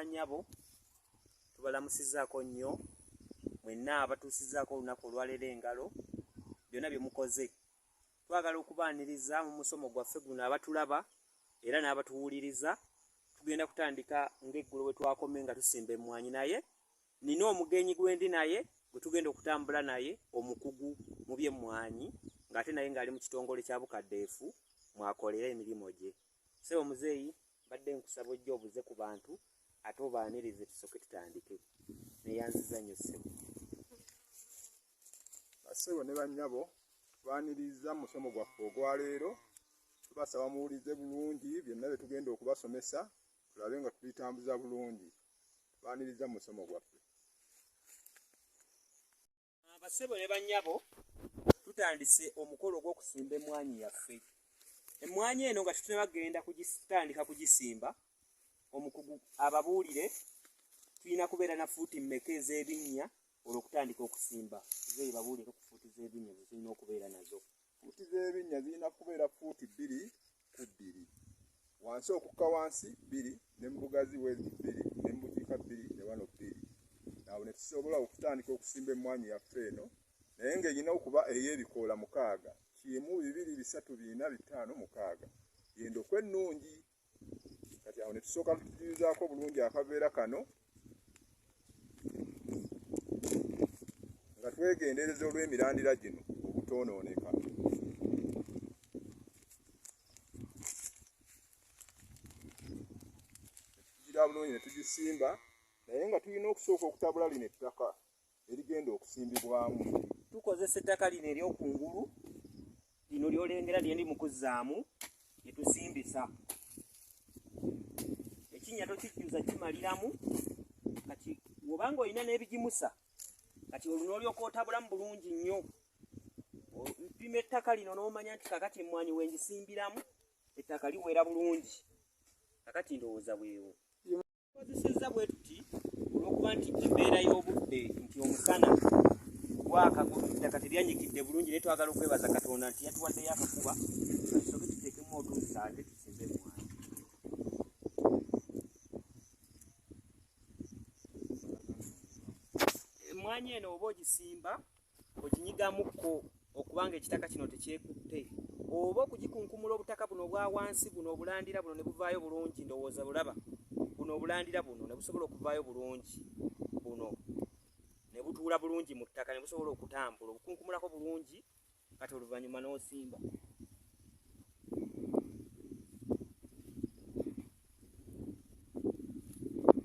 banyabo tubalamusizaako nnyo mwenna abatuusizaako olunaku olwaleero engalo byonna bye mukoze. Twagala okubaaniriza mu musomo gwaffe guno abatulaba era n'abatuwuliriza. Tugenda kutandika ng'eggulo bwe twakome nga tusimba emmwanyi, naye nina omugenyi gwendi naye gwe tugenda okutambula naye omukugu mu by'emmwanyi ng'ate naye ng'ali mu kitongole kya bukaddeefu mwakolera emirimu gye. Ssebo muzeeyi badde nkusaba ojja obuze ku bantu ate obaanirize tusooke tutandike. Neeyanziza nnyo ssebo. Bassebo ne bannyabo tubaaniriza mu musomo gwaffe ogwaleero. Tubasaba muwulize bulungi byonna bye tugenda okubasomesa tulabe nga tubitambuza bulungi. Tubaaniriza mu musomo gwaffe. Bassebo ne bannyabo tutandise omukolo gw'okusimba emmwanyi yaffe. Emmwanyi eno nga tutunabagenda kugitandika kugisimba, omukugu ababuulire tulina kubeera na fuuti mmeka ez'ebinnya olw'okutandika okusimba. Zeeyi babuulire ku fuuti z'ebinnya ze zirina okubeera nazo. Fuuti z'ebinnya zirina kubeera fuuti 2 ku 2. Wansi okukka wansi 2 ne mu bugazi bwe 2 ne mu bukiika 2 ne wano 2. Awo ne tusobola okutandika okusimba emmwanyi yaffe eno, naye ng'erina okuba ey'ebikoola 6. 1, 2, 3, 4, 5, 6. Y'endokwa ennungi. Kati awo ne tusooka tutujuzaako bulungi akaveera kano nga twegendereza olw'emirandira gino obutoonooneka. Tugira bulungi ne tugisimba, naye nga tulina okusooka okutabula lino ettaka erigenda okusimbibwamu. Tukozesa ettaka lino ery'okungulu, lino ly'olengera lye ndi mu kuzzaamu lye tusimbisa. Ekinnya tokijjuza kimaliramu, kati bw'obanga olina n'ebigimusa kati olwo olyoka otabulamu bulungi nnyo. Mpima ettaka lino n'omanya nti kakati emmwanyi wengisimbiramu ettaka liwera bulungi. Kakati ndowooza bwewo. Tukozesezza bwe tuti olw'okuba nti embeera y'obudde nti omusana gwaka ettaka teryanyikidde bulungi, naye twagala okwebaza Katonda nti yatuwaddeyo akakuba tusooke tuteekemu otuusa ate tusimbe emmwanyi. Emmwanyi eno oba ogisimba oginyigamukko okubanga ekitaka kino tekyekutte, oba okugikunkumula obutaka buno obwa wansi buno obulandira buno ne buvaayo bulungi. Ndowooza bulaba buno obulandira buno ne busobola okuvaayo bulungi, buno ne butuula bulungi mu ttaka ne busobola okutambula. Obukunkumulako bulungi kati oluvannyuma n'osimba.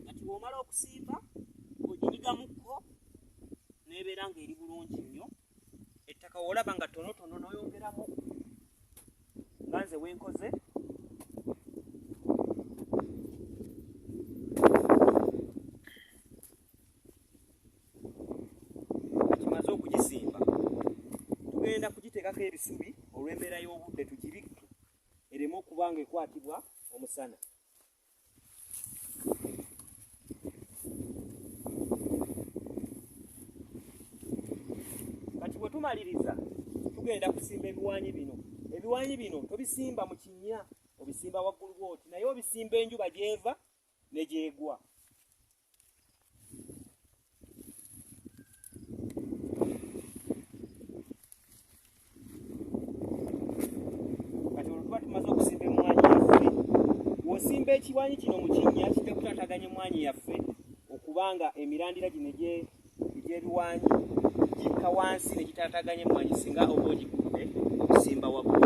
Kati bw'omala okusimba oginyigamukko nebeera ng'eri bulungi nnyo. Ettaka olaba nga tonotono n'oyongeramu nga nze wenkoze. Kimaze okugisimba tugenda kugiteekako ebisubi olw'embeera y'obudde, tugibikke ereme okuba nga ekwatibwa omusana. Kati bwe tumaliriza tugenda kusimba ebiwaanyi bino. Ebiwaanyi bino tobisimba mu kinnya, obisimba waggulu bw'oti, naye obisimba enjuba gy'eva ne gyegwa. Kati olwo tuba tumaze okusimba emmwanyi yaffe. Bw'osimba ekiwaanyi kino mu kinnya kijja kutaataganya emmwanyi yaffe okubanga emirandira gino egy'ebiwaanyi gikka wansi ne gitaataganya emmwanyi singa oba ogikutte okusimba waggulu.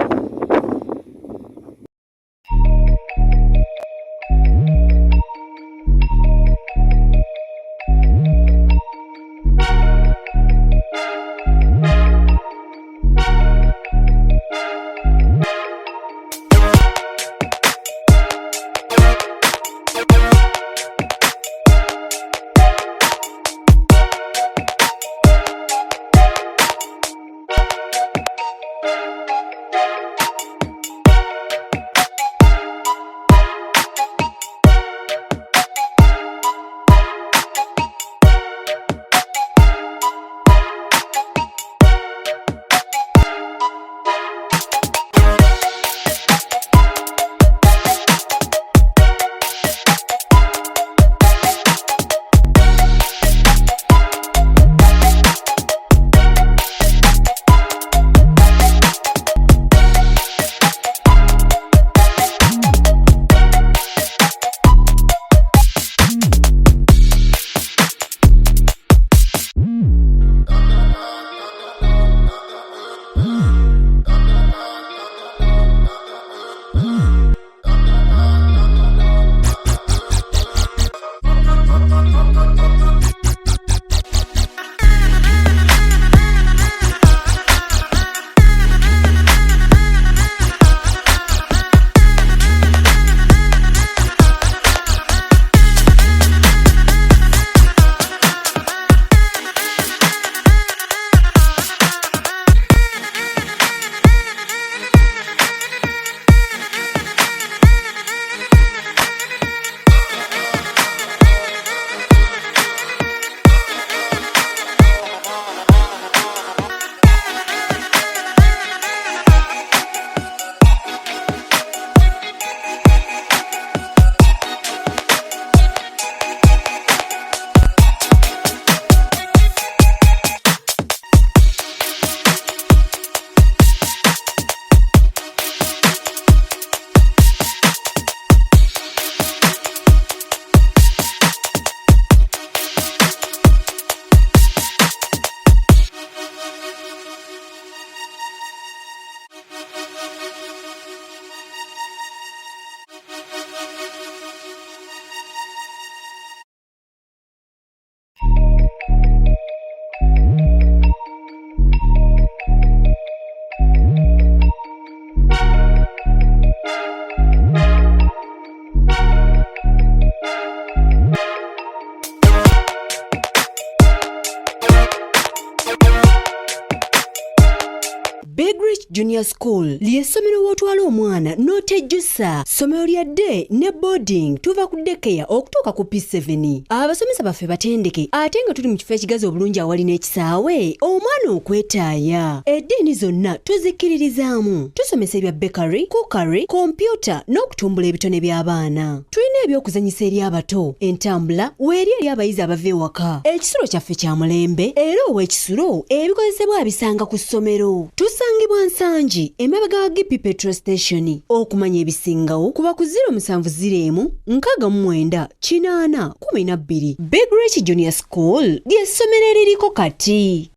Rich Junior School ly'essomero w'otwala omwana n'otejjusa. Ssomero lya day ne boarding tuva ku daycare okutuuka ku P7. Abasomesa baffe batendeke ate nga tuli mu kifo ekigazi obulungi awali n'ekisaawe omwana okwetaaya. Eddiini zonna tuzikkiririzaamu. Tusomesa ebya bakery, cookery, kompyuta n'okutumbula ebitone by'abaana. Tulina ebyokuzanyisa eri abato, entambula weeri eri abayizi abava ewaka. Ekisulo kyaffe kya mulembe era ow'ekisulo ebikozesebwa abisanga ku ssomero. Tusangibwa Nsangi emabega wa Gipi Petrol Station. Okumanya ebisingawo kuba ku 0709 8 12. Big Rich Junior School ly'essomero eririko kati.